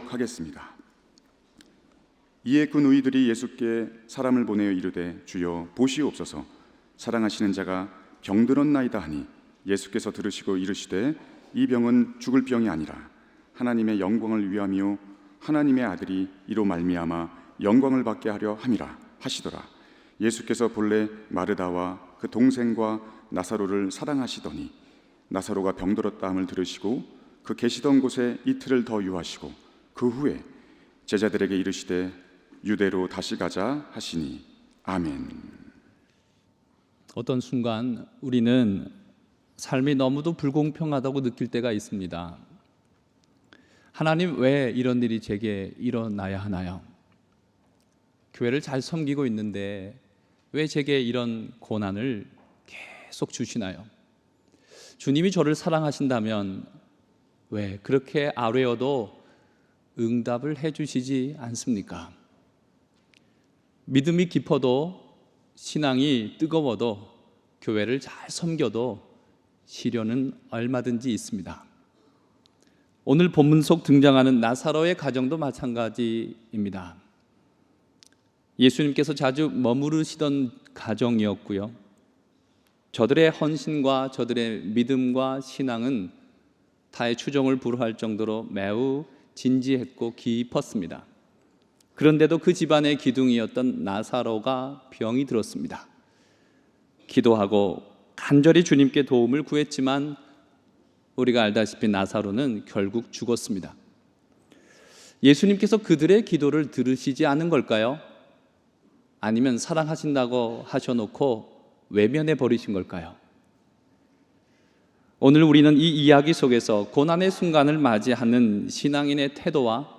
기록하겠습니다. 이에 그 누이들이 예수께 사람을 보내어 이르되 주여 보시옵소서 사랑하시는 자가 병들었나이다 하니 예수께서 들으시고 이르시되 이 병은 죽을 병이 아니라 하나님의 영광을 위함이요 하나님의 아들이 이로 말미암아 영광을 받게 하려 함이라 하시더라. 예수께서 본래 마르다와 그 동생과 나사로를 사랑하시더니 나사로가 병들었다 함을 들으시고 그 계시던 곳에 이틀을 더 유하시고 그 후에 제자들에게 이르시되 유대로 다시 가자 하시니 아멘. 어떤 순간 우리는 삶이 너무도 불공평하다고 느낄 때가 있습니다. 하나님, 왜 이런 일이 제게 일어나야 하나요? 교회를 잘 섬기고 있는데 왜 제게 이런 고난을 계속 주시나요? 주님이 저를 사랑하신다면 왜 그렇게 아뢰어도 응답을 해주시지 않습니까? 믿음이 깊어도, 신앙이 뜨거워도, 교회를 잘 섬겨도 시련은 얼마든지 있습니다. 오늘 본문 속 등장하는 나사로의 가정도 마찬가지입니다. 예수님께서 자주 머무르시던 가정이었고요, 저들의 헌신과 저들의 믿음과 신앙은 타의 추종을 불허할 정도로 매우 진지했고 깊었습니다. 그런데도 그 집안의 기둥이었던 나사로가 병이 들었습니다. 기도하고 간절히 주님께 도움을 구했지만 우리가 알다시피 나사로는 결국 죽었습니다. 예수님께서 그들의 기도를 들으시지 않은 걸까요? 아니면 사랑하신다고 하셔놓고 외면해 버리신 걸까요? 오늘 우리는 이 이야기 속에서 고난의 순간을 맞이하는 신앙인의 태도와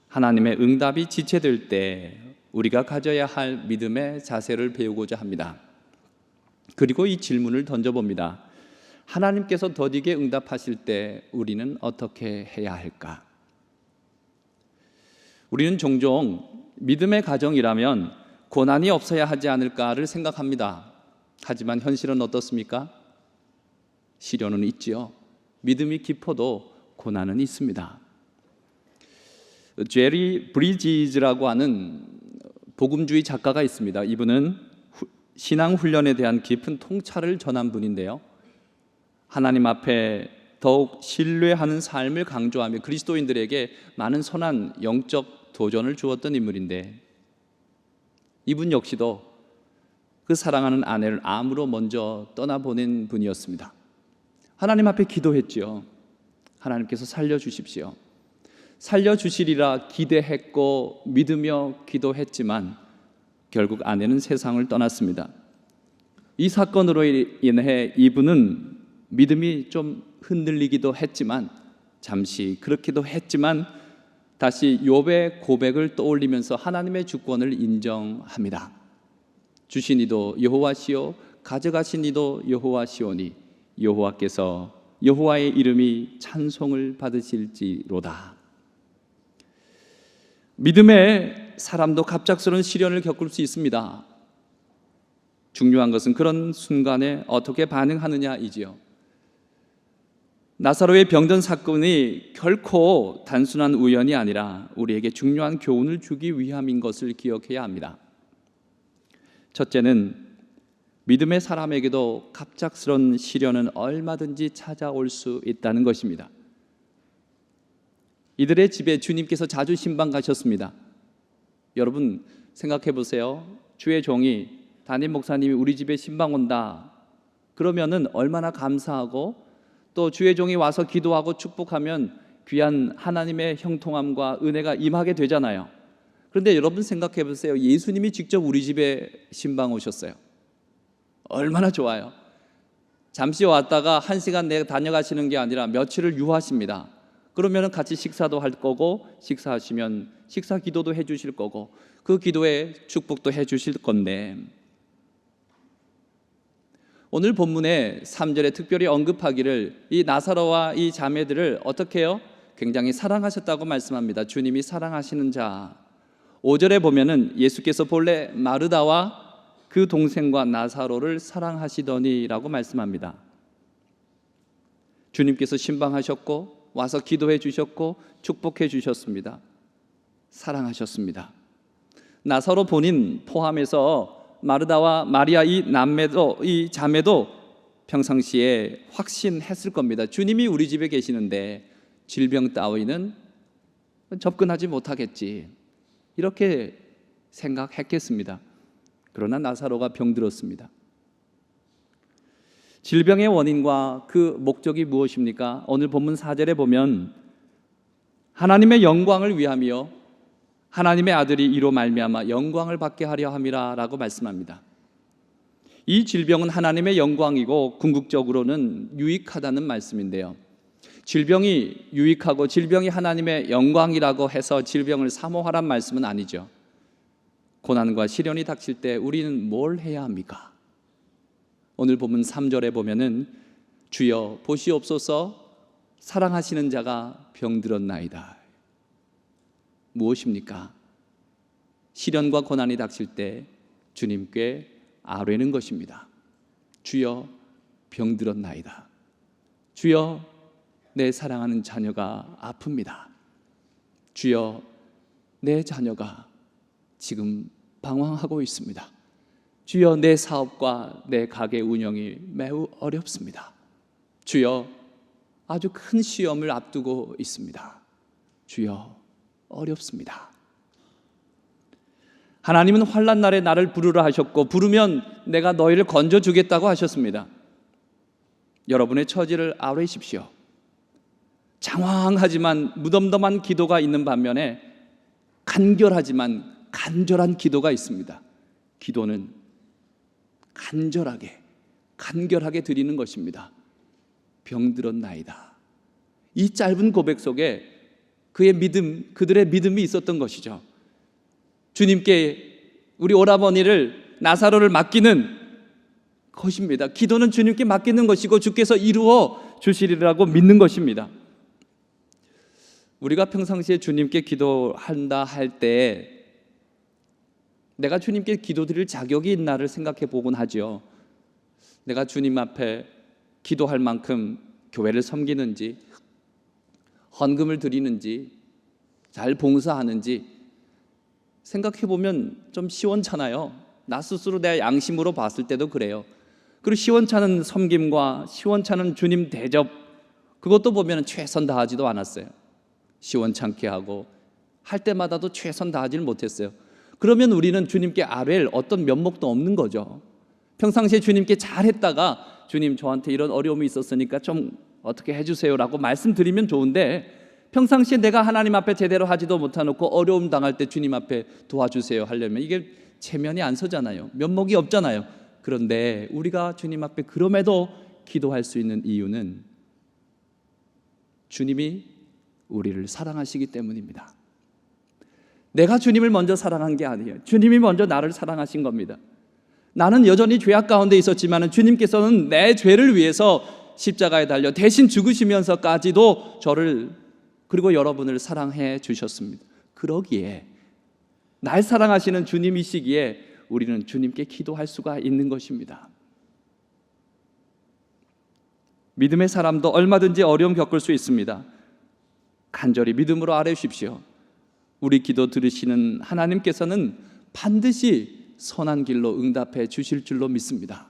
하나님의 응답이 지체될 때 우리가 가져야 할 믿음의 자세를 배우고자 합니다. 그리고 이 질문을 던져봅니다. 하나님께서 더디게 응답하실 때 우리는 어떻게 해야 할까? 우리는 종종 믿음의 가정이라면 고난이 없어야 하지 않을까를 생각합니다. 하지만 현실은 어떻습니까? 시련은 있지요. 믿음이 깊어도 고난은 있습니다. 제리 브리지즈라고 하는 복음주의 작가가 있습니다. 이분은 신앙훈련에 대한 깊은 통찰을 전한 분인데요, 하나님 앞에 더욱 신뢰하는 삶을 강조하며 그리스도인들에게 많은 선한 영적 도전을 주었던 인물인데, 이분 역시도 그 사랑하는 아내를 암으로 먼저 떠나보낸 분이었습니다. 하나님 앞에 기도했지요. 하나님께서 살려주십시오. 살려주시리라 기대했고 믿으며 기도했지만 결국 아내는 세상을 떠났습니다. 이 사건으로 인해 이분은 믿음이 좀 흔들리기도 했지만, 잠시 그렇기도 했지만 다시 욥의 고백을 떠올리면서 하나님의 주권을 인정합니다. 주신 이도 여호와시요 가져가신 이도 여호와시오니 여호와께서 여호와의 이름이 찬송을 받으실지로다. 믿음의 사람도 갑작스러운 시련을 겪을 수 있습니다. 중요한 것은 그런 순간에 어떻게 반응하느냐이지요. 나사로의 병든 사건이 결코 단순한 우연이 아니라 우리에게 중요한 교훈을 주기 위함인 것을 기억해야 합니다. 첫째는 믿음의 사람에게도 갑작스러운 시련은 얼마든지 찾아올 수 있다는 것입니다. 이들의 집에 주님께서 자주 신방 가셨습니다. 여러분 생각해 보세요. 주의 종이, 담임 목사님이 우리 집에 신방 온다 그러면은 얼마나 감사하고, 또 주의 종이 와서 기도하고 축복하면 귀한 하나님의 형통함과 은혜가 임하게 되잖아요. 그런데 여러분 생각해 보세요. 예수님이 직접 우리 집에 신방 오셨어요. 얼마나 좋아요. 잠시 왔다가 1시간 내에 다녀가시는 게 아니라 며칠을 유하십니다. 그러면 같이 식사도 할 거고, 식사하시면 식사 기도도 해 주실 거고, 그 기도에 축복도 해 주실 건데, 오늘 본문의 3절에 특별히 언급하기를 이 나사로와 이 자매들을 어떻게 해요? 굉장히 사랑하셨다고 말씀합니다. 주님이 사랑하시는 자. 5절에 보면은 예수께서 본래 마르다와 그 동생과 나사로를 사랑하시더니라고 말씀합니다. 주님께서 신방하셨고 와서 기도해 주셨고 축복해 주셨습니다. 사랑하셨습니다. 나사로 본인 포함해서 마르다와 마리아 이 자매도 평상시에 확신했을 겁니다. 주님이 우리 집에 계시는데 질병 따위는 접근하지 못하겠지, 이렇게 생각했겠습니다. 그러나 나사로가 병들었습니다. 질병의 원인과 그 목적이 무엇입니까? 오늘 본문 4절에 보면 하나님의 영광을 위하며 하나님의 아들이 이로 말미암아 영광을 받게 하려 함이라 라고 말씀합니다. 이 질병은 하나님의 영광이고 궁극적으로는 유익하다는 말씀인데요, 질병이 유익하고 질병이 하나님의 영광이라고 해서 질병을 사모하란 말씀은 아니죠. 고난과 시련이 닥칠 때 우리는 뭘 해야 합니까? 오늘 본문 3절에 보면은 주여 보시옵소서, 사랑하시는 자가 병들었나이다. 무엇입니까? 시련과 고난이 닥칠 때 주님께 아뢰는 것입니다. 주여 병들었나이다. 주여 내 사랑하는 자녀가 아픕니다. 주여 내 자녀가 지금 방황하고 있습니다. 주여 내 사업과 내 가게 운영이 매우 어렵습니다. 주여 아주 큰 시험을 앞두고 있습니다. 주여 어렵습니다. 하나님은 환난 날에 나를 부르라 하셨고 부르면 내가 너희를 건져주겠다고 하셨습니다. 여러분의 처지를 아뢰십시오. 장황하지만 무덤덤한 기도가 있는 반면에 간결하지만 간절한 기도가 있습니다. 기도는 간결하게 드리는 것입니다. 병들었나이다. 이 짧은 고백 속에 그들의 믿음이 있었던 것이죠. 주님께 우리 오라버니를, 나사로를 맡기는 것입니다. 기도는 주님께 맡기는 것이고 주께서 이루어 주시리라고 믿는 것입니다. 우리가 평상시에 주님께 기도한다 할 때 내가 주님께 기도드릴 자격이 있나를 생각해 보곤 하죠. 내가 주님 앞에 기도할 만큼 교회를 섬기는지, 헌금을 드리는지, 잘 봉사하는지 생각해 보면 좀 시원찮아요. 나 스스로 내 양심으로 봤을 때도 그래요. 그리고 시원찮은 섬김과 시원찮은 주님 대접, 그것도 보면 최선 다하지도 않았어요. 시원찮게 하고 할 때마다도 최선 다하지를 못했어요. 그러면 우리는 주님께 아뢰일 어떤 면목도 없는 거죠. 평상시에 주님께 잘했다가 주님 저한테 이런 어려움이 있었으니까 좀 어떻게 해주세요라고 말씀드리면 좋은데, 평상시에 내가 하나님 앞에 제대로 하지도 못해놓고 어려움 당할 때 주님 앞에 도와주세요 하려면 이게 체면이 안 서잖아요. 면목이 없잖아요. 그런데 우리가 주님 앞에 그럼에도 기도할 수 있는 이유는 주님이 우리를 사랑하시기 때문입니다. 내가 주님을 먼저 사랑한 게 아니에요. 주님이 먼저 나를 사랑하신 겁니다. 나는 여전히 죄악 가운데 있었지만 주님께서는 내 죄를 위해서 십자가에 달려 대신 죽으시면서까지도 저를, 그리고 여러분을 사랑해 주셨습니다. 그러기에 날 사랑하시는 주님이시기에 우리는 주님께 기도할 수가 있는 것입니다. 믿음의 사람도 얼마든지 어려움 겪을 수 있습니다. 간절히 믿음으로 아뢰십시오. 우리 기도 들으시는 하나님께서는 반드시 선한 길로 응답해 주실 줄로 믿습니다.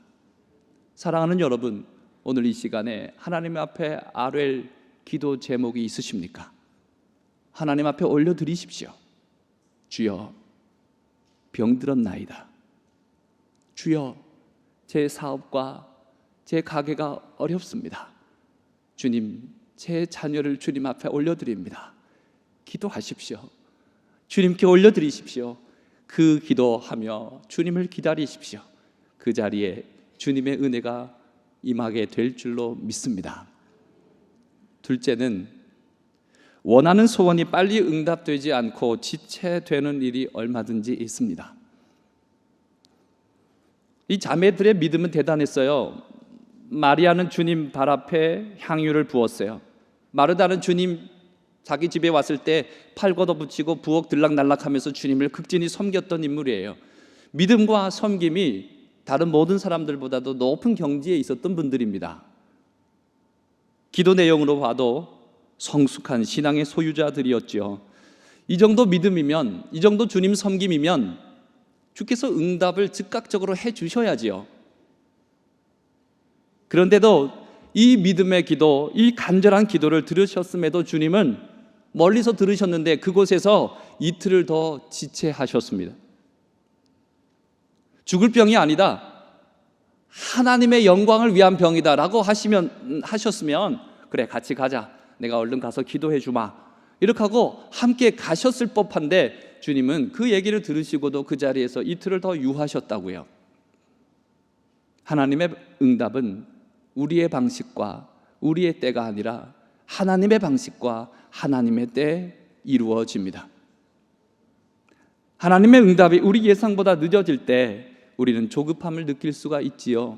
사랑하는 여러분, 오늘 이 시간에 하나님 앞에 아뢰 기도 제목이 있으십니까? 하나님 앞에 올려드리십시오. 주여 병들었나이다. 주여 제 사업과 제 가게가 어렵습니다. 주님 제 자녀를 주님 앞에 올려드립니다. 기도하십시오. 주님께 올려드리십시오. 그 기도하며 주님을 기다리십시오. 그 자리에 주님의 은혜가 임하게 될 줄로 믿습니다. 둘째는 원하는 소원이 빨리 응답되지 않고 지체되는 일이 얼마든지 있습니다. 이 자매들의 믿음은 대단했어요. 마리아는 주님 발 앞에 향유를 부었어요. 마르다는 주님 자기 집에 왔을 때 팔 걷어붙이고 부엌 들락날락하면서 주님을 극진히 섬겼던 인물이에요. 믿음과 섬김이 다른 모든 사람들보다도 높은 경지에 있었던 분들입니다. 기도 내용으로 봐도 성숙한 신앙의 소유자들이었죠. 이 정도 믿음이면, 이 정도 주님 섬김이면 주께서 응답을 즉각적으로 해 주셔야지요. 그런데도 이 믿음의 기도, 이 간절한 기도를 들으셨음에도 주님은 멀리서 들으셨는데 그곳에서 이틀을 더 지체하셨습니다. 죽을 병이 아니다, 하나님의 영광을 위한 병이다 라고 하셨으면 그래, 같이 가자, 내가 얼른 가서 기도해 주마, 이렇게 하고 함께 가셨을 법한데 주님은 그 얘기를 들으시고도 그 자리에서 이틀을 더 유하셨다고요. 하나님의 응답은 우리의 방식과 우리의 때가 아니라 하나님의 방식과 하나님의 때에 이루어집니다. 하나님의 응답이 우리 예상보다 늦어질 때 우리는 조급함을 느낄 수가 있지요.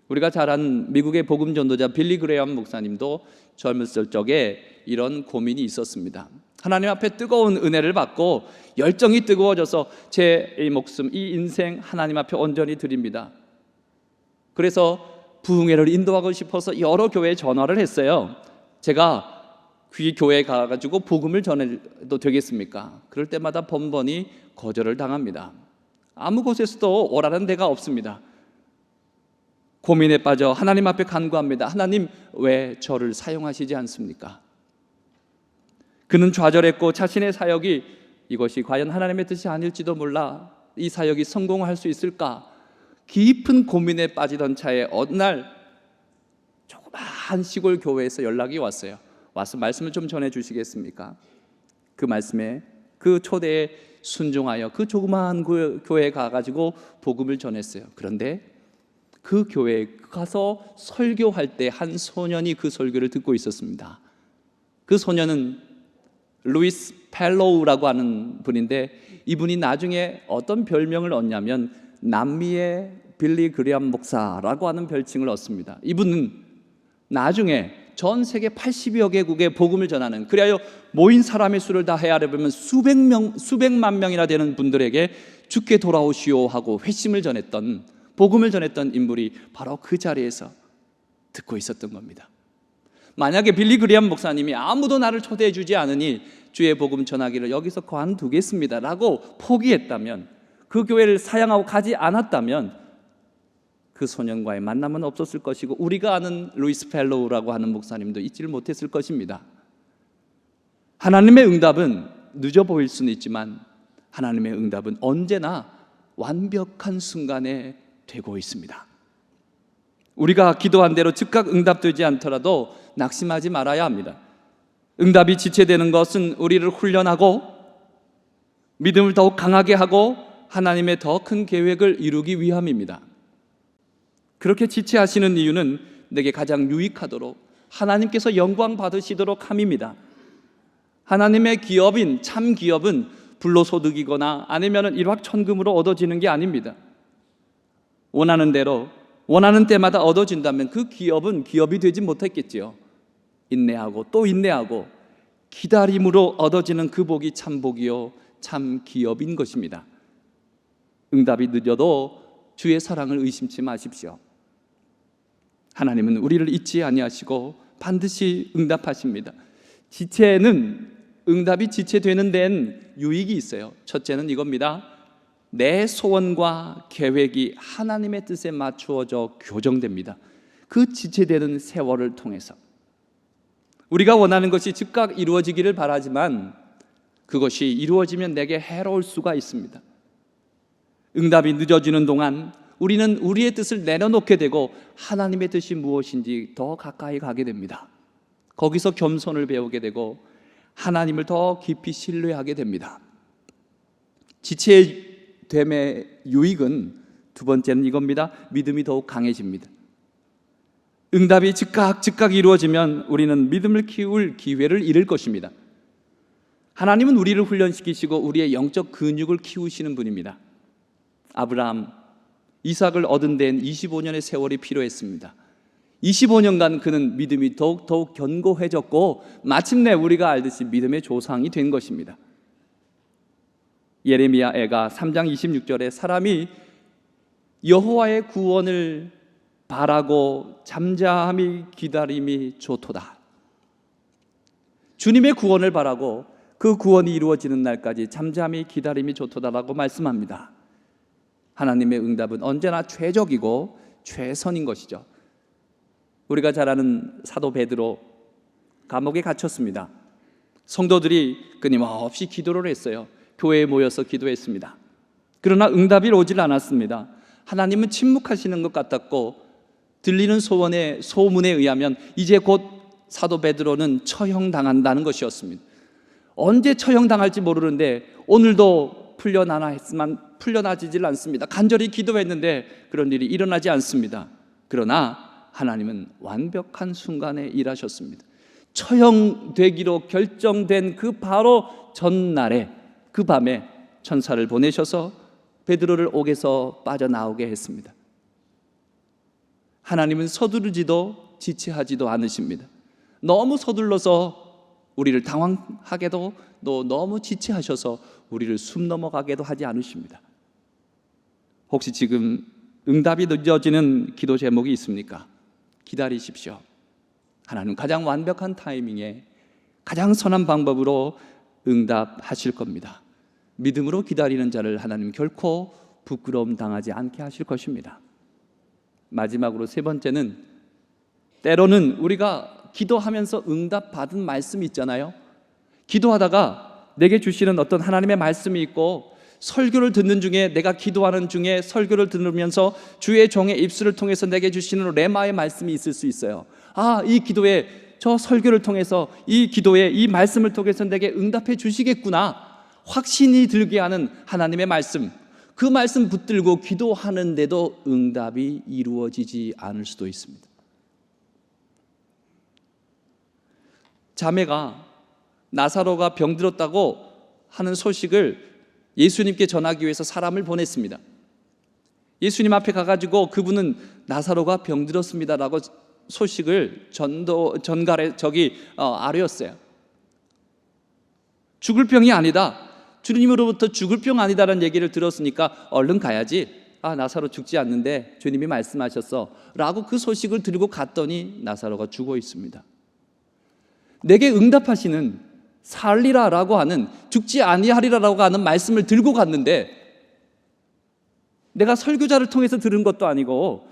우리가 잘 아는 미국의 복음 전도자 빌리 그레엄 목사님도 젊었을 적에 이런 고민이 있었습니다. 하나님 앞에 뜨거운 은혜를 받고 열정이 뜨거워져서 제 이 목숨, 이 인생 하나님 앞에 온전히 드립니다. 그래서 부흥회를 인도하고 싶어서 여러 교회에 전화를 했어요. 제가 그 교회에 가가지고 복음을 전해도 되겠습니까? 그럴 때마다 번번이 거절을 당합니다. 아무 곳에서도 오라는 데가 없습니다. 고민에 빠져 하나님 앞에 간구합니다. 하나님, 왜 저를 사용하시지 않습니까? 그는 좌절했고 자신의 사역이 이것이 과연 하나님의 뜻이 아닐지도 몰라, 이 사역이 성공할 수 있을까, 깊은 고민에 빠지던 차에 어느 날 조그마한 시골 교회에서 연락이 왔어요. 와서 말씀을 좀 전해 주시겠습니까? 그 말씀에, 그 초대에 순종하여 그 조그마한 교회에 가가지고 복음을 전했어요. 그런데 그 교회에 가서 설교할 때 한 소년이 그 설교를 듣고 있었습니다. 그 소년은 루이스 펠로우라고 하는 분인데, 이분이 나중에 어떤 별명을 얻냐면 남미의 빌리 그레엄 목사라고 하는 별칭을 얻습니다. 이분은 나중에 전 세계 80여 개국에 복음을 전하는, 그리하여 모인 사람의 수를 다 헤아려보면 수백만 명이나 되는 분들에게 주께 돌아오시오 하고 회심을 전했던, 복음을 전했던 인물이 바로 그 자리에서 듣고 있었던 겁니다. 만약에 빌리 그레엄 목사님이 아무도 나를 초대해 주지 않으니 주의 복음 전하기를 여기서 관두겠습니다 라고 포기했다면, 그 교회를 사양하고 가지 않았다면 그 소년과의 만남은 없었을 것이고 우리가 아는 루이스 펠로우라고 하는 목사님도 있지를 못했을 것입니다. 하나님의 응답은 늦어 보일 수는 있지만 하나님의 응답은 언제나 완벽한 순간에 되고 있습니다. 우리가 기도한 대로 즉각 응답되지 않더라도 낙심하지 말아야 합니다. 응답이 지체되는 것은 우리를 훈련하고 믿음을 더욱 강하게 하고 하나님의 더 큰 계획을 이루기 위함입니다. 그렇게 지체하시는 이유는 내게 가장 유익하도록, 하나님께서 영광 받으시도록 함입니다. 하나님의 기업인 참 기업은 불로소득이거나 아니면 일확천금으로 얻어지는 게 아닙니다. 원하는 대로 원하는 때마다 얻어진다면 그 기업은 기업이 되지 못했겠지요. 인내하고 또 인내하고 기다림으로 얻어지는 그 복이 참 복이요 참 기업인 것입니다. 응답이 늦어도 주의 사랑을 의심치 마십시오. 하나님은 우리를 잊지 아니하시고 반드시 응답하십니다. 지체는, 응답이 지체되는 데는 유익이 있어요. 첫째는 이겁니다. 내 소원과 계획이 하나님의 뜻에 맞추어져 교정됩니다. 그 지체되는 세월을 통해서 우리가 원하는 것이 즉각 이루어지기를 바라지만 그것이 이루어지면 내게 해로울 수가 있습니다. 응답이 늦어지는 동안 우리는 우리의 뜻을 내려놓게 되고 하나님의 뜻이 무엇인지 더 가까이 가게 됩니다. 거기서 겸손을 배우게 되고 하나님을 더 깊이 신뢰하게 됩니다. 지체됨의 유익은 두 번째는 이겁니다. 믿음이 더욱 강해집니다. 응답이 즉각 이루어지면 우리는 믿음을 키울 기회를 잃을 것입니다. 하나님은 우리를 훈련시키시고 우리의 영적 근육을 키우시는 분입니다. 아브라함, 이삭을 얻은 데엔 25년의 세월이 필요했습니다. 25년간 그는 믿음이 더욱 견고해졌고 마침내 우리가 알듯이 믿음의 조상이 된 것입니다. 예레미야 애가 3장 26절에 사람이 여호와의 구원을 바라고 잠잠히 기다림이 좋도다. 주님의 구원을 바라고 그 구원이 이루어지는 날까지 잠잠히 기다림이 좋도다라고 말씀합니다. 하나님의 응답은 언제나 최적이고 최선인 것이죠. 우리가 잘 아는 사도 베드로, 감옥에 갇혔습니다. 성도들이 끊임없이 기도를 했어요. 교회에 모여서 기도했습니다. 그러나 응답이 오질 않았습니다. 하나님은 침묵하시는 것 같았고, 들리는 소문에 의하면 이제 곧 사도 베드로는 처형당한다는 것이었습니다. 언제 처형당할지 모르는데 오늘도 풀려나나 했지만 풀려나지질 않습니다. 간절히 기도했는데 그런 일이 일어나지 않습니다. 그러나 하나님은 완벽한 순간에 일하셨습니다. 처형되기로 결정된 그 바로 전날에, 그 밤에 천사를 보내셔서 베드로를 옥에서 빠져나오게 했습니다. 하나님은 서두르지도 지체하지도 않으십니다. 너무 서둘러서 우리를 당황하게도, 또 너무 지체하셔서 우리를 숨 넘어가게도 하지 않으십니다. 혹시 지금 응답이 늦어지는 기도 제목이 있습니까? 기다리십시오. 하나님 가장 완벽한 타이밍에 가장 선한 방법으로 응답하실 겁니다. 믿음으로 기다리는 자를 하나님 결코 부끄러움 당하지 않게 하실 것입니다. 마지막으로 세 번째는, 때로는 우리가 기도하면서 응답받은 말씀이 있잖아요. 기도하다가 내게 주시는 어떤 하나님의 말씀이 있고, 설교를 듣는 중에, 내가 기도하는 중에 설교를 들으면서 주의 종의 입술을 통해서 내게 주시는 레마의 말씀이 있을 수 있어요. 아, 이 기도에, 저 설교를 통해서, 이 기도에, 이 말씀을 통해서 내게 응답해 주시겠구나, 확신이 들게 하는 하나님의 말씀. 그 말씀 붙들고 기도하는데도 응답이 이루어지지 않을 수도 있습니다. 자매가 나사로가 병들었다고 하는 소식을 예수님께 전하기 위해서 사람을 보냈습니다. 예수님 앞에 가가지고 그분은 나사로가 병들었습니다라고 소식을 전갈에 아뢰었어요. 죽을 병이 아니다, 주님으로부터 죽을 병 아니다라는 얘기를 들었으니까 얼른 가야지. 아, 나사로 죽지 않는데 주님이 말씀하셨어 라고 그 소식을 들고 갔더니 나사로가 죽어 있습니다. 내게 응답하시는, 살리라라고 하는, 죽지 아니하리라라고 하는 말씀을 들고 갔는데, 내가 설교자를 통해서 들은 것도 아니고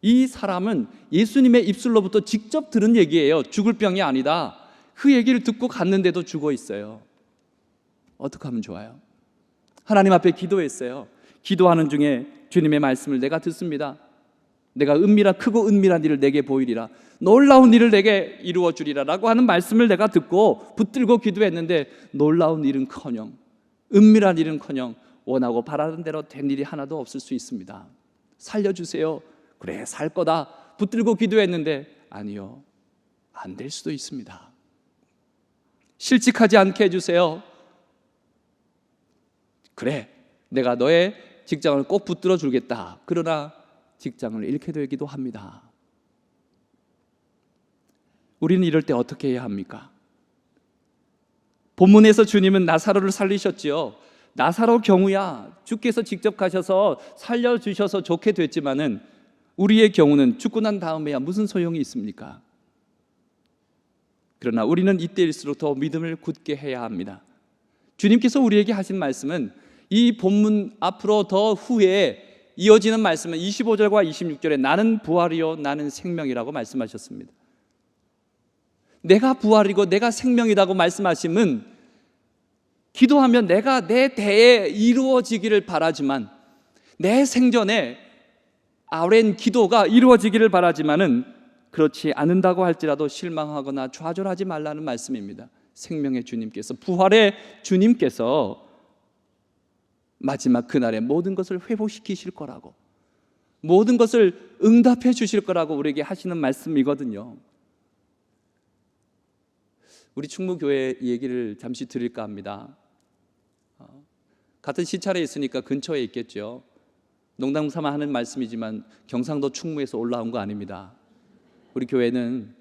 이 사람은 예수님의 입술로부터 직접 들은 얘기예요. 죽을 병이 아니다. 그 얘기를 듣고 갔는데도 죽어 있어요. 어떻게 하면 좋아요? 하나님 앞에 기도했어요. 기도하는 중에 주님의 말씀을 내가 듣습니다. 내가 크고 은밀한 일을 내게 보이리라, 놀라운 일을 내게 이루어 주리라 라고 하는 말씀을 내가 듣고 붙들고 기도했는데, 놀라운 일은커녕 은밀한 일은커녕 원하고 바라는 대로 된 일이 하나도 없을 수 있습니다. 살려주세요. 그래, 살 거다 붙들고 기도했는데 아니요, 안 될 수도 있습니다. 실직하지 않게 해주세요. 그래, 내가 너의 직장을 꼭 붙들어 주겠다. 그러나 직장을 잃게 되기도 합니다. 우리는 이럴 때 어떻게 해야 합니까? 본문에서 주님은 나사로를 살리셨지요. 나사로 경우야 주께서 직접 가셔서 살려주셔서 좋게 됐지만은, 우리의 경우는 죽고 난 다음에야 무슨 소용이 있습니까? 그러나 우리는 이때일수록 더 믿음을 굳게 해야 합니다. 주님께서 우리에게 하신 말씀은, 이 본문 앞으로 더 후에 이어지는 말씀은 25절과 26절에 나는 부활이요 나는 생명이라고 말씀하셨습니다. 내가 부활이고 내가 생명이라고 말씀하심은, 기도하면 내가 내 대에 이루어지기를 바라지만, 내 생전에 아우렌 기도가 이루어지기를 바라지만은 그렇지 않는다고 할지라도 실망하거나 좌절하지 말라는 말씀입니다. 생명의 주님께서, 부활의 주님께서 마지막 그날에 모든 것을 회복시키실 거라고, 모든 것을 응답해 주실 거라고 우리에게 하시는 말씀이거든요. 우리 충무교회 얘기를 잠시 드릴까 합니다. 같은 시찰에 있으니까 근처에 있겠죠. 농담 삼아 하는 말씀이지만 경상도 충무에서 올라온 거 아닙니다. 우리 교회는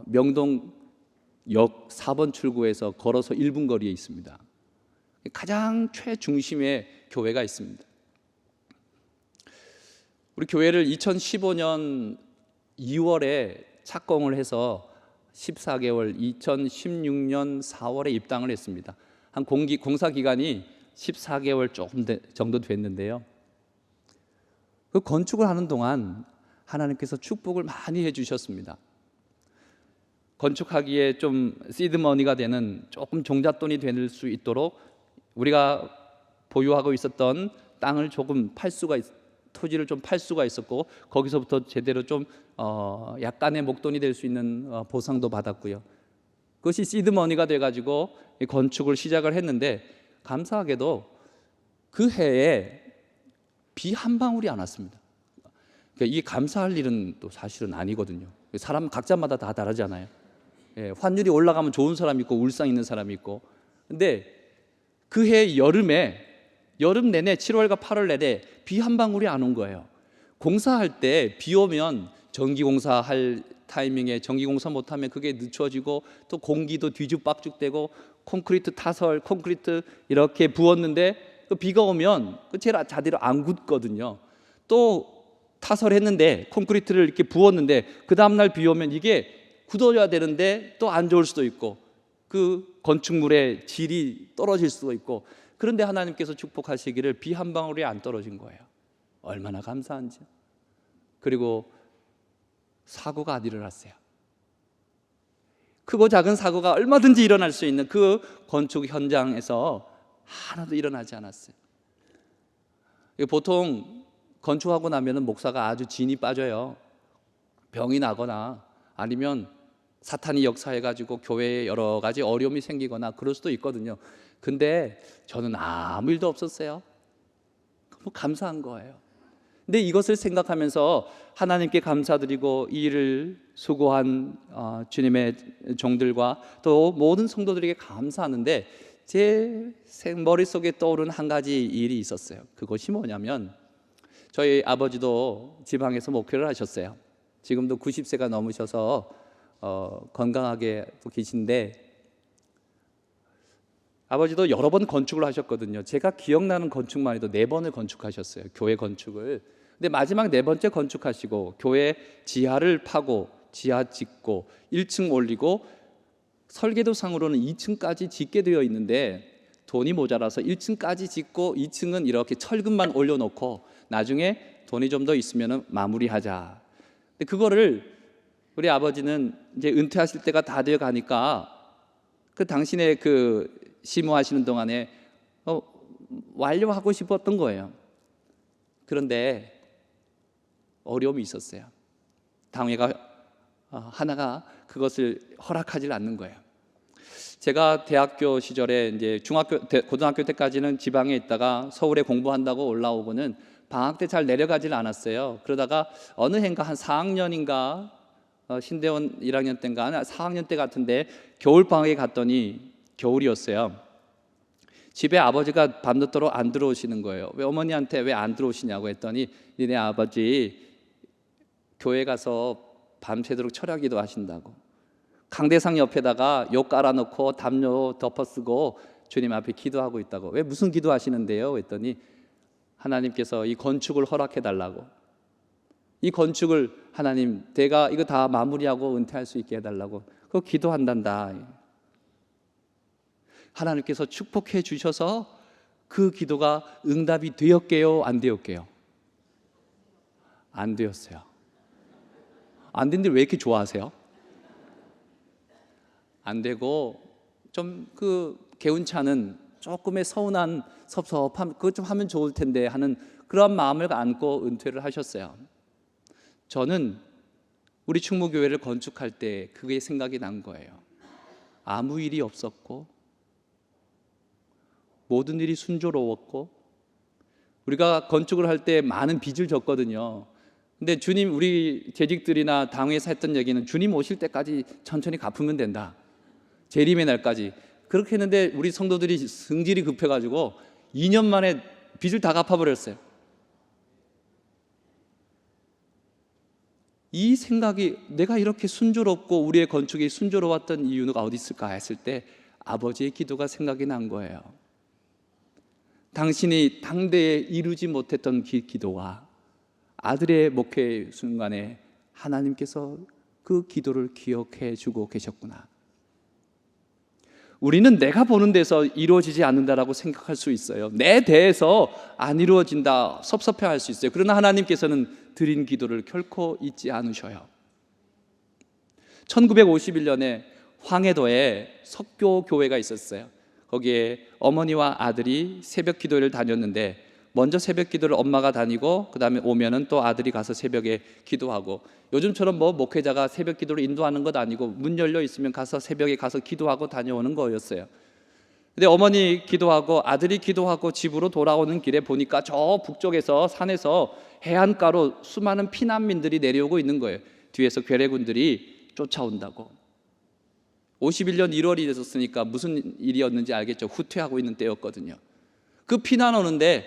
명동역 4번 출구에서 걸어서 1분 거리에 있습니다. 가장 최중심에 교회가 있습니다. 우리 교회를 2015년 2월에 착공을 해서 14개월 2016년 4월에 입당을 했습니다. 한 공사 기간이 14개월 조금 정도 됐는데요. 그 건축을 하는 동안 하나님께서 축복을 많이 해주셨습니다. 건축하기에 좀 시드머니가 되는 조금 종잣돈이 될 수 있도록 우리가 보유하고 있었던 땅을 조금 토지를 좀 팔 수가 있었고, 거기서부터 제대로 좀 약간의 목돈이 될 수 있는 보상도 받았고요. 그것이 시드머니가 돼가지고 건축을 시작을 했는데, 감사하게도 그 해에 비 한 방울이 안 왔습니다. 그러니까 이게 감사할 일은 또 사실은 아니거든요. 사람 각자마다 다 다르잖아요. 예, 환율이 올라가면 좋은 사람이 있고 울상 있는 사람이 있고. 근데 그 해 여름 내내 7월과 8월 내내 비 한 방울이 안 온 거예요. 공사할 때 비 오면 전기공사 할 타이밍에 전기공사 못하면 그게 늦춰지고, 또 공기도 뒤죽박죽되고, 콘크리트 이렇게 부었는데 그 비가 오면 그 제대로 안 굳거든요. 또 타설했는데 콘크리트를 이렇게 부었는데 그 다음날 비 오면 이게 굳어져야 되는데 또 안 좋을 수도 있고, 그 건축물의 질이 떨어질 수도 있고. 그런데 하나님께서 축복하시기를 비 한 방울이 안 떨어진 거예요. 얼마나 감사한지. 그리고 사고가 안 일어났어요. 크고 작은 사고가 얼마든지 일어날 수 있는 그 건축 현장에서 하나도 일어나지 않았어요. 보통 건축하고 나면 목사가 아주 진이 빠져요. 병이 나거나 아니면 사탄이 역사해가지고 교회에 여러 가지 어려움이 생기거나 그럴 수도 있거든요. 근데 저는 아무 일도 없었어요. 너무 감사한 거예요. 근데 이것을 생각하면서 하나님께 감사드리고 이 일을 수고한 주님의 종들과 또 모든 성도들에게 감사하는데, 제 머릿속에 떠오른 한 가지 일이 있었어요. 그것이 뭐냐면, 저희 아버지도 지방에서 목회를 하셨어요. 지금도 90세가 넘으셔서 건강하게 또 계신데, 아버지도 여러 번 건축을 하셨거든요. 제가 기억나는 건축만 해도 4번을 건축하셨어요. 교회 건축을. 근데 마지막 4번째 건축하시고 교회 지하를 파고 지하 짓고 1층 올리고, 설계도상으로는 2층까지 짓게 되어 있는데 돈이 모자라서 1층까지 짓고 2층은 이렇게 철근만 올려놓고 나중에 돈이 좀 더 있으면 마무리하자. 근데 그거를 우리 아버지는 이제 은퇴하실 때가 다 되어 가니까 그 당신의 그 심호하시는 동안에 완료하고 싶었던 거예요. 그런데 어려움이 있었어요. 당회가 하나가 그것을 허락하지 않는 거예요. 제가 대학교 시절에 이제 고등학교 때까지는 지방에 있다가 서울에 공부한다고 올라오고는 방학 때 잘 내려가질 않았어요. 그러다가 어느 해인가 한 4학년인가 신대원 1학년 때인가 4학년 때 같은데 겨울 방학에 갔더니, 겨울이었어요. 집에 아버지가 밤늦도록 안 들어오시는 거예요. 왜 어머니한테 왜 안 들어오시냐고 했더니, 니네 아버지 교회 가서 밤새도록 철야기도 하신다고, 강대상 옆에다가 욕 깔아놓고 담요 덮어쓰고 주님 앞에 기도하고 있다고. 왜 무슨 기도하시는데요? 했더니 하나님께서 이 건축을 허락해 달라고, 이 건축을 하나님 내가 이거 다 마무리하고 은퇴할 수 있게 해달라고 그거 기도한단다. 하나님께서 축복해 주셔서 그 기도가 응답이 되었게요, 안 되었게요? 안 되었어요. 안 된데 왜 이렇게 좋아하세요? 안 되고 좀 그 개운찮은 조금의 서운한 섭섭함, 그것 좀 하면 좋을 텐데 하는 그런 마음을 안고 은퇴를 하셨어요. 저는 우리 충무교회를 건축할 때 그게 생각이 난 거예요. 아무 일이 없었고 모든 일이 순조로웠고, 우리가 건축을 할 때 많은 빚을 졌거든요. 근데 주님, 우리 재직들이나 당회에서 했던 얘기는 주님 오실 때까지 천천히 갚으면 된다, 재림의 날까지. 그렇게 했는데 우리 성도들이 성질이 급해가지고 2년 만에 빚을 다 갚아버렸어요. 이 생각이, 내가 이렇게 순조롭고 우리의 건축이 순조로웠던 이유가 어디 있을까 했을 때 아버지의 기도가 생각이 난 거예요. 당신이 당대에 이루지 못했던 기도와 아들의 목회 순간에 하나님께서 그 기도를 기억해 주고 계셨구나. 우리는 내가 보는 데서 이루어지지 않는다라고 생각할 수 있어요. 내 대에서 안 이루어진다 섭섭해할 수 있어요. 그러나 하나님께서는 드린 기도를 결코 잊지 않으셔요. 1951년에 황해도에 석교 교회가 있었어요. 거기에 어머니와 아들이 새벽 기도회를 다녔는데, 먼저 새벽 기도를 엄마가 다니고 그 다음에 오면은 또 아들이 가서 새벽에 기도하고, 요즘처럼 뭐 목회자가 새벽 기도를 인도하는 것 아니고 문 열려 있으면 가서 새벽에 가서 기도하고 다녀오는 거였어요. 근데 어머니 기도하고 아들이 기도하고 집으로 돌아오는 길에 보니까 저 북쪽에서 산에서 해안가로 수많은 피난민들이 내려오고 있는 거예요. 뒤에서 괴뢰군들이 쫓아온다고. 51년 1월이 됐었으니까 무슨 일이었는지 알겠죠. 후퇴하고 있는 때였거든요. 그 피난 오는데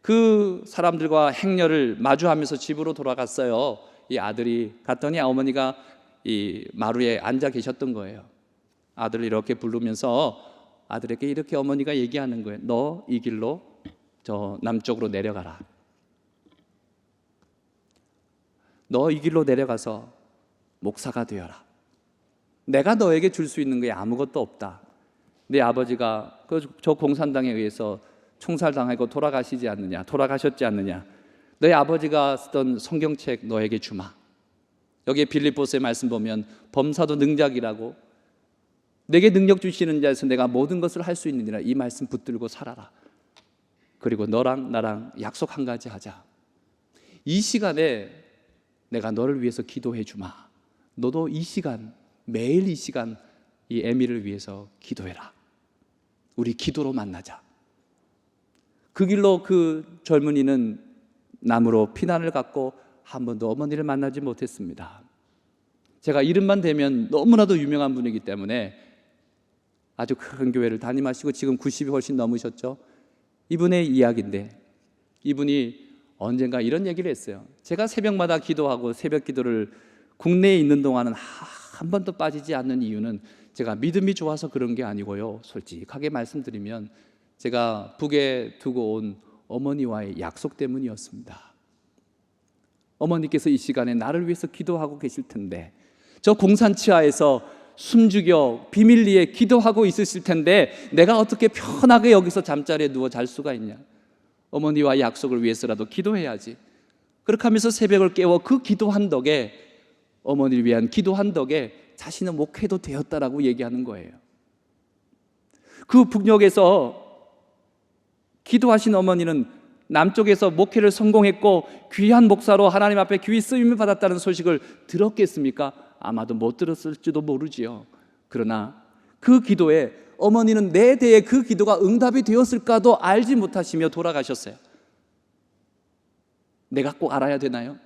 그 사람들과 행렬을 마주하면서 집으로 돌아갔어요. 이 아들이 갔더니 어머니가 이 마루에 앉아 계셨던 거예요. 아들을 이렇게 부르면서 아들에게 이렇게 어머니가 얘기하는 거예요. 너 이 길로 저 남쪽으로 내려가라. 너 이 길로 내려가서 목사가 되어라. 내가 너에게 줄 수 있는 게 아무것도 없다. 내 아버지가 저 공산당에 의해서 총살당하고 돌아가셨지 않느냐. 너희 아버지가 쓰던 성경책 너에게 주마. 여기에 빌립보서의 말씀 보면 범사도 능작이라고, 내게 능력 주시는 자에서 내가 모든 것을 할 수 있느니라, 이 말씀 붙들고 살아라. 그리고 너랑 나랑 약속 한 가지 하자. 이 시간에 내가 너를 위해서 기도해 주마. 너도 이 시간, 매일 이 시간 이 에미를 위해서 기도해라. 우리 기도로 만나자. 그 길로 그 젊은이는 남으로 피난을 갔고 한 번도 어머니를 만나지 못했습니다. 제가 이름만 대면 너무나도 유명한 분이기 때문에 아주 큰 교회를 담임하시고 지금 90이 훨씬 넘으셨죠. 이분의 이야기인데, 이분이 언젠가 이런 얘기를 했어요. 제가 새벽마다 기도하고 새벽 기도를 국내에 있는 동안은 한 번도 빠지지 않는 이유는 제가 믿음이 좋아서 그런 게 아니고요, 솔직하게 말씀드리면 제가 북에 두고 온 어머니와의 약속 때문이었습니다. 어머니께서 이 시간에 나를 위해서 기도하고 계실 텐데, 저 공산 치하에서 숨죽여 비밀리에 기도하고 있으실 텐데 내가 어떻게 편하게 여기서 잠자리에 누워 잘 수가 있냐. 어머니와 약속을 위해서라도 기도해야지. 그렇게 하면서 새벽을 깨워 그 기도한 덕에, 어머니를 위한 기도한 덕에 자신은 목회도 되었다라고 얘기하는 거예요. 그 북녘에서 기도하신 어머니는 남쪽에서 목회를 성공했고 귀한 목사로 하나님 앞에 귀히 쓰임을 받았다는 소식을 들었겠습니까? 아마도 못 들었을지도 모르지요. 그러나 그 기도에 어머니는 내 대에 그 기도가 응답이 되었을까도 알지 못하시며 돌아가셨어요. 내가 꼭 알아야 되나요?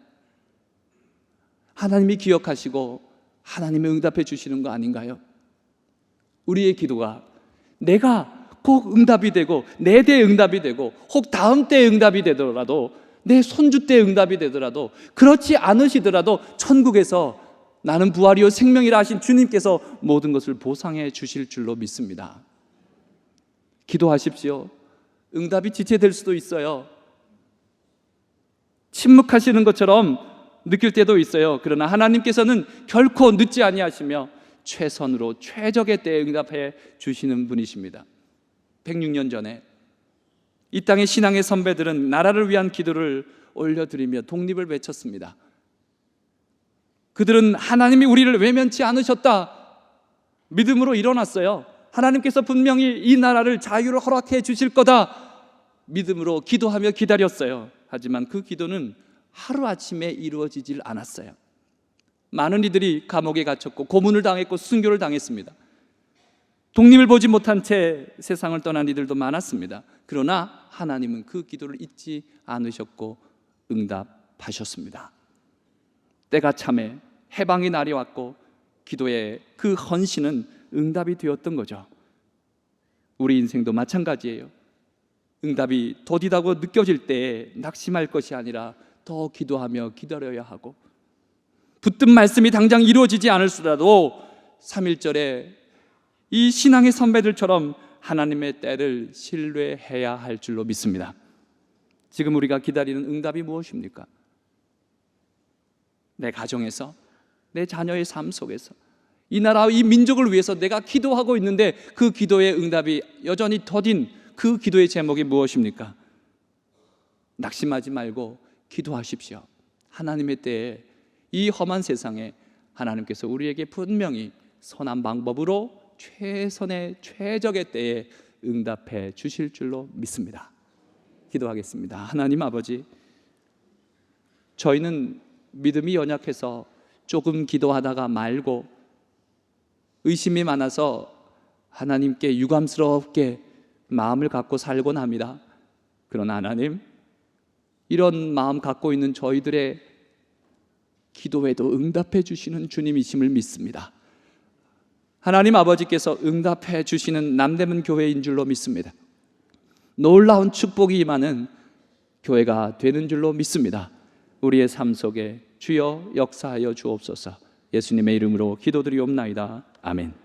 하나님이 기억하시고 하나님이 응답해 주시는 거 아닌가요? 우리의 기도가 내가 꼭 응답이 되고 내 대에 응답이 되고 혹 다음 때에 응답이 되더라도, 내 손주 때에 응답이 되더라도, 그렇지 않으시더라도 천국에서 나는 부활이요 생명이라 하신 주님께서 모든 것을 보상해 주실 줄로 믿습니다. 기도하십시오. 응답이 지체될 수도 있어요. 침묵하시는 것처럼 느낄 때도 있어요. 그러나 하나님께서는 결코 늦지 아니하시며 최선으로 최적의 때에 응답해 주시는 분이십니다. 106년 전에 이 땅의 신앙의 선배들은 나라를 위한 기도를 올려드리며 독립을 외쳤습니다. 그들은 하나님이 우리를 외면치 않으셨다 믿음으로 일어났어요. 하나님께서 분명히 이 나라를 자유를 허락해 주실 거다 믿음으로 기도하며 기다렸어요. 하지만 그 기도는 하루아침에 이루어지질 않았어요. 많은 이들이 감옥에 갇혔고 고문을 당했고 순교를 당했습니다. 독립을 보지 못한 채 세상을 떠난 이들도 많았습니다. 그러나 하나님은 그 기도를 잊지 않으셨고 응답하셨습니다. 때가 참에 해방의 날이 왔고 기도의 그 헌신은 응답이 되었던 거죠. 우리 인생도 마찬가지예요. 응답이 더디다고 느껴질 때 낙심할 것이 아니라 더 기도하며 기다려야 하고, 붙든 말씀이 당장 이루어지지 않을수라도 3.1절에 이 신앙의 선배들처럼 하나님의 때를 신뢰해야 할 줄로 믿습니다. 지금 우리가 기다리는 응답이 무엇입니까? 내 가정에서, 내 자녀의 삶 속에서 이 나라와 이 민족을 위해서 내가 기도하고 있는데 그 기도의 응답이 여전히 더딘 그 기도의 제목이 무엇입니까? 낙심하지 말고 기도하십시오. 하나님의 때에 이 험한 세상에 하나님께서 우리에게 분명히 선한 방법으로 최선의 최적의 때에 응답해 주실 줄로 믿습니다. 기도하겠습니다. 하나님 아버지, 저희는 믿음이 연약해서 조금 기도하다가 말고 의심이 많아서 하나님께 유감스럽게 마음을 갖고 살곤 합니다. 그러나 하나님, 이런 마음 갖고 있는 저희들의 기도에도 응답해 주시는 주님이심을 믿습니다. 하나님 아버지께서 응답해 주시는 남대문 교회인 줄로 믿습니다. 놀라운 축복이 임하는 교회가 되는 줄로 믿습니다. 우리의 삶 속에 주여 역사하여 주옵소서. 예수님의 이름으로 기도드리옵나이다. 아멘.